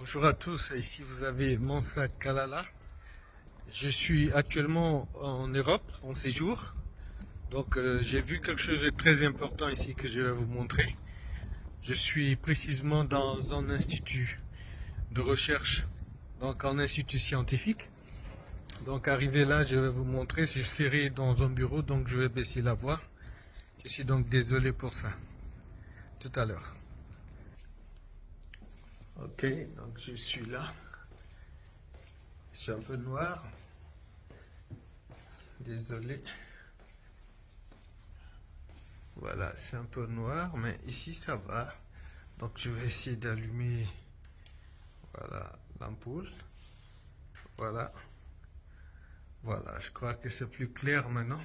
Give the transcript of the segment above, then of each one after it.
Bonjour à tous, ici vous avez Mansa Kalala. Je suis actuellement en Europe en séjour. Donc j'ai vu quelque chose de très important ici que je vais vous montrer. Je suis précisément dans un institut de recherche, donc un institut scientifique. Donc arrivé là, je vais vous montrer. Je serai dans un bureau, donc je vais baisser la voix. Je suis donc désolé pour ça. Tout à l'heure. Ok, donc je suis là. C'est un peu noir. Désolé. Voilà, c'est un peu noir, mais ici ça va. Donc je vais essayer d'allumer, voilà, l'ampoule. Voilà. Voilà, je crois que c'est plus clair maintenant.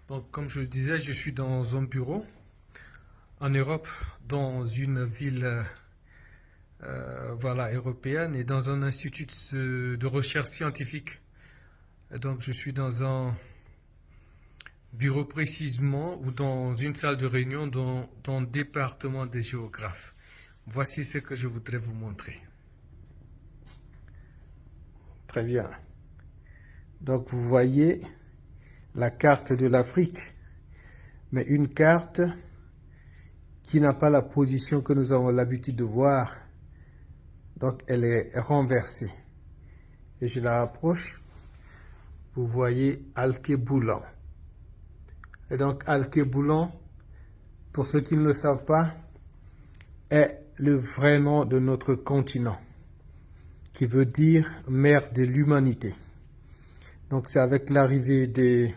Donc comme je le disais, je suis dans un bureau en Europe, dans une ville voilà, européenne et dans un institut de recherche scientifique. Et donc je suis dans un bureau précisément ou dans une salle de réunion dans le département des géographes. Voici ce que je voudrais vous montrer. Très bien. Donc vous voyez la carte de l'Afrique, mais une carte qui n'a pas la position que nous avons l'habitude de voir. Donc elle est renversée. Et je la rapproche. Vous voyez Alkebulan. Et donc Alkebulan, pour ceux qui ne le savent pas, est le vrai nom de notre continent, qui veut dire mère de l'humanité. Donc c'est avec l'arrivée des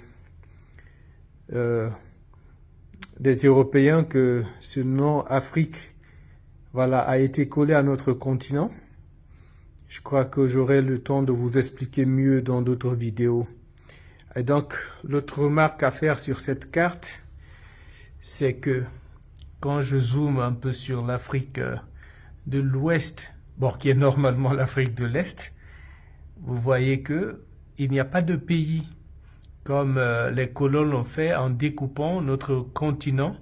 Européens que ce nom Afrique, voilà, a été collé à notre continent. Je crois que j'aurai le temps de vous expliquer mieux dans d'autres vidéos. Et donc, l'autre remarque à faire sur cette carte, c'est que quand je zoome un peu sur l'Afrique de l'Ouest, bon, qui est normalement l'Afrique de l'Est, vous voyez que il n'y a pas de pays comme les colons l'ont fait en découpant notre continent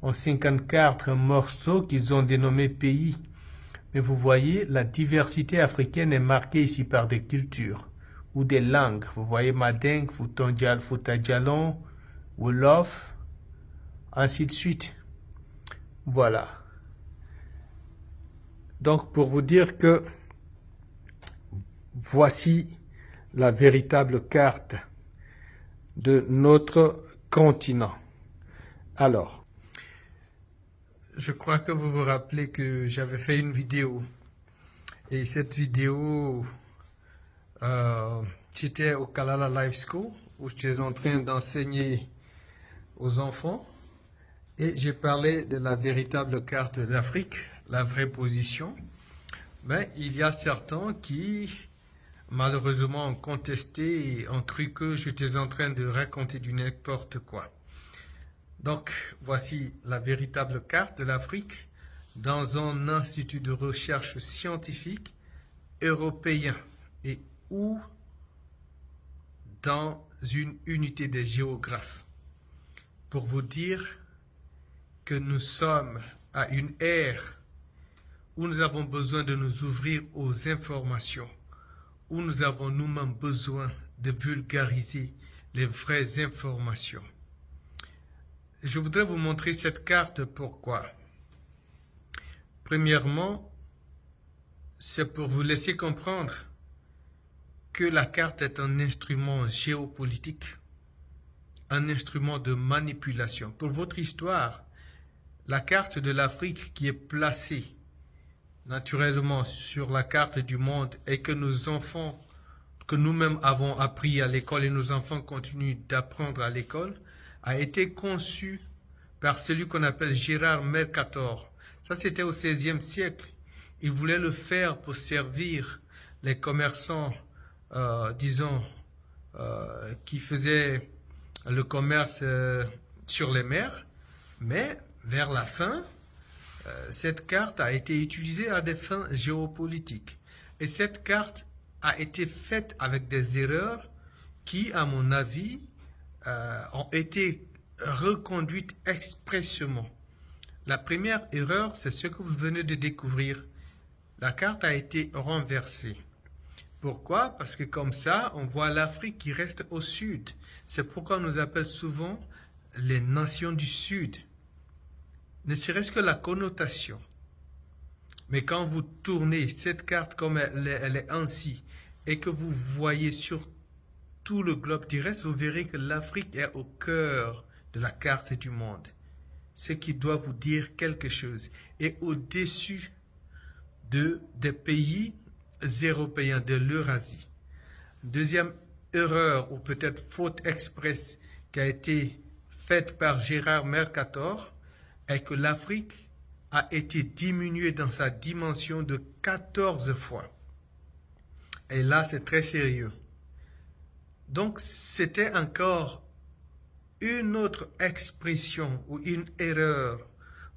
en 54 morceaux qu'ils ont dénommés pays. Mais vous voyez, la diversité africaine est marquée ici par des cultures ou des langues. Vous voyez Manding, Fouta-Djalon, Wolof, ainsi de suite. Voilà. Donc pour vous dire que voici la véritable carte de notre continent. Alors, je crois que vous vous rappelez que j'avais fait une vidéo. Et cette vidéo, c'était au Kalala Life School, où j'étais en train d'enseigner aux enfants. Et j'ai parlé de la véritable carte d'Afrique, la vraie position. Mais il y a certains qui, malheureusement, ont contesté et ont cru que j'étais en train de raconter du n'importe quoi. Donc, voici la véritable carte de l'Afrique dans un institut de recherche scientifique européen et ou dans une unité des géographes. Pour vous dire que nous sommes à une ère où nous avons besoin de nous ouvrir aux informations, où nous avons nous-mêmes besoin de vulgariser les vraies informations. Je voudrais vous montrer cette carte. Pourquoi? Premièrement, c'est pour vous laisser comprendre que la carte est un instrument géopolitique, un instrument de manipulation. Pour votre histoire, la carte de l'Afrique qui est placée naturellement sur la carte du monde et que nos enfants, que nous-mêmes avons appris à l'école et nos enfants continuent d'apprendre à l'école, a été conçue par celui qu'on appelle Gérard Mercator. Ça, c'était au XVIe siècle. Il voulait le faire pour servir les commerçants, disons, qui faisaient le commerce sur les mers. Mais vers la fin, cette carte a été utilisée à des fins géopolitiques. Et cette carte a été faite avec des erreurs qui, à mon avis, ont été reconduites expressément. La première erreur, c'est ce que vous venez de découvrir. la carte a été renversée. Pourquoi? Parce que comme ça, on voit l'Afrique qui reste au sud. C'est pourquoi on nous appelle souvent les nations du sud. Ne serait-ce que la connotation. Mais quand vous tournez cette carte comme elle est ainsi, et que vous voyez sur tout le globe terrestre, vous verrez que l'Afrique est au cœur de la carte du monde. Ce qui doit vous dire quelque chose. Et au-dessus des pays européens, de l'Eurasie. Deuxième erreur, ou peut-être faute express, qui a été faite par Gérard Mercator, est que l'Afrique a été diminuée dans sa dimension de 14 fois. Et là, c'est très sérieux. Donc, c'était encore une autre expression ou une erreur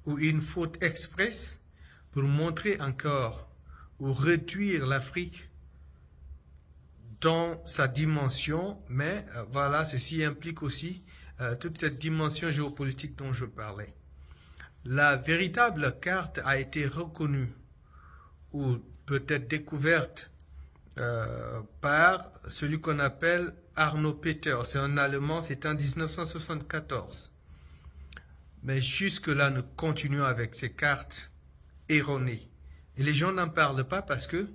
ou une faute express pour montrer encore ou réduire l'Afrique dans sa dimension, mais voilà, ceci implique aussi toute cette dimension géopolitique dont je parlais. La véritable carte a été reconnue ou peut-être découverte par celui qu'on appelle Arno Peter. C'est un Allemand, c'est en 1974. Mais jusque-là, nous continuons avec ces cartes erronées. Et les gens n'en parlent pas parce que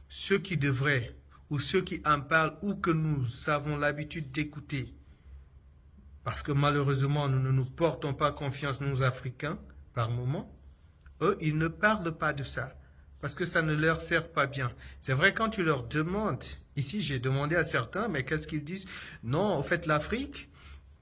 ceux qui devraient, ou ceux qui en parlent, ou que nous avons l'habitude d'écouter, parce que malheureusement, nous ne nous portons pas confiance, nous Africains, par moment, eux, ils ne parlent pas de ça. Parce que ça ne leur sert pas bien. C'est vrai, quand tu leur demandes, ici j'ai demandé à certains, mais qu'est-ce qu'ils disent? Non, en fait l'Afrique,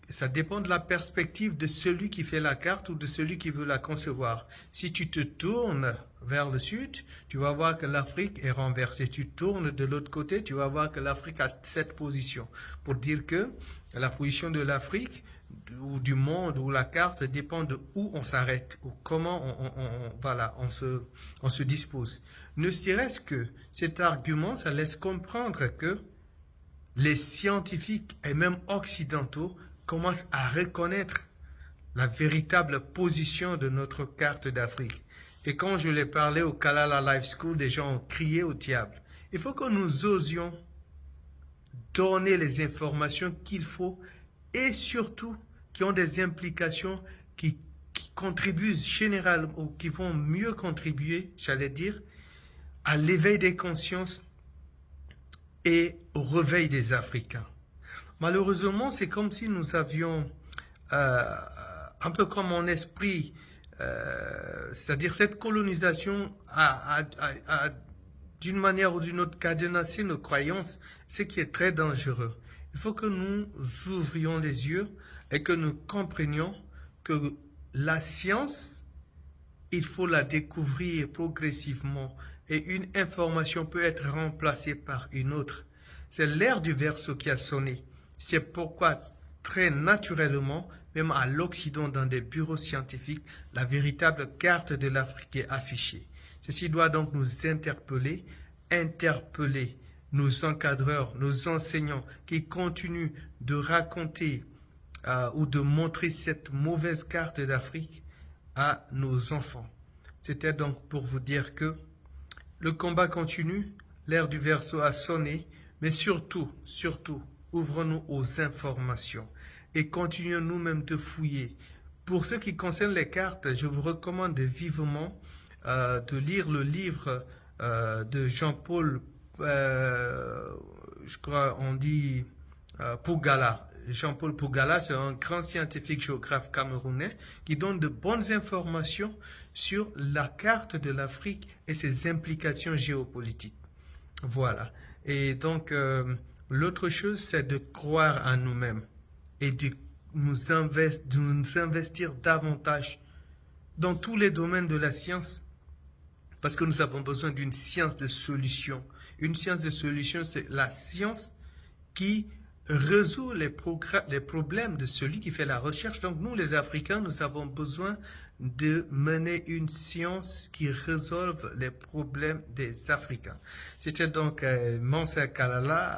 ça dépend de la perspective de celui qui fait la carte ou de celui qui veut la concevoir. Si tu te tournes vers le sud, tu vas voir que l'Afrique est renversée. Tu tournes de l'autre côté, tu vas voir que l'Afrique a cette position. Pour dire que la position de l'Afrique ou du monde ou la carte dépend de où on s'arrête ou comment on se dispose. Ne serait-ce que cet argument, ça laisse comprendre que les scientifiques et même occidentaux commencent à reconnaître la véritable position de notre carte d'Afrique. Et quand je l'ai parlé au Kalala Life School, des gens ont crié au diable. Il faut que nous osions donner les informations qu'il faut et surtout qui ont des implications qui contribuent généralement ou qui vont mieux contribuer, j'allais dire, à l'éveil des consciences et au réveil des Africains. Malheureusement, c'est comme si nous avions un peu comme mon esprit, c'est-à-dire cette colonisation a d'une manière ou d'une autre cadenassé nos croyances, ce qui est très dangereux. Il faut que nous ouvrions les yeux et que nous comprenions que la science, il faut la découvrir progressivement et une information peut être remplacée par une autre. C'est l'ère du verseau qui a sonné. C'est pourquoi, très naturellement, même à l'Occident, dans des bureaux scientifiques, la véritable carte de l'Afrique est affichée. Ceci doit donc nous interpeller nos encadreurs, nos enseignants qui continuent de raconter ou de montrer cette mauvaise carte d'Afrique à nos enfants. C'était donc pour vous dire que le combat continue, l'ère du verseau a sonné, mais surtout, ouvrons-nous aux informations et continuons nous-mêmes de fouiller. Pour ce qui concerne les cartes, je vous recommande vivement de lire le livre de Jean-Paul, je crois on dit Pougala. Jean-Paul Pougala, c'est un grand scientifique géographe camerounais qui donne de bonnes informations sur la carte de l'Afrique et ses implications géopolitiques. Voilà. Et donc, l'autre chose, c'est de croire en nous-mêmes et de nous investir davantage dans tous les domaines de la science parce que nous avons besoin d'une science de solution. Une science de solution, c'est la science qui résout les problèmes de celui qui fait la recherche. Donc nous, les Africains, nous avons besoin de mener une science qui résolve les problèmes des Africains. C'était donc Mansa Kalala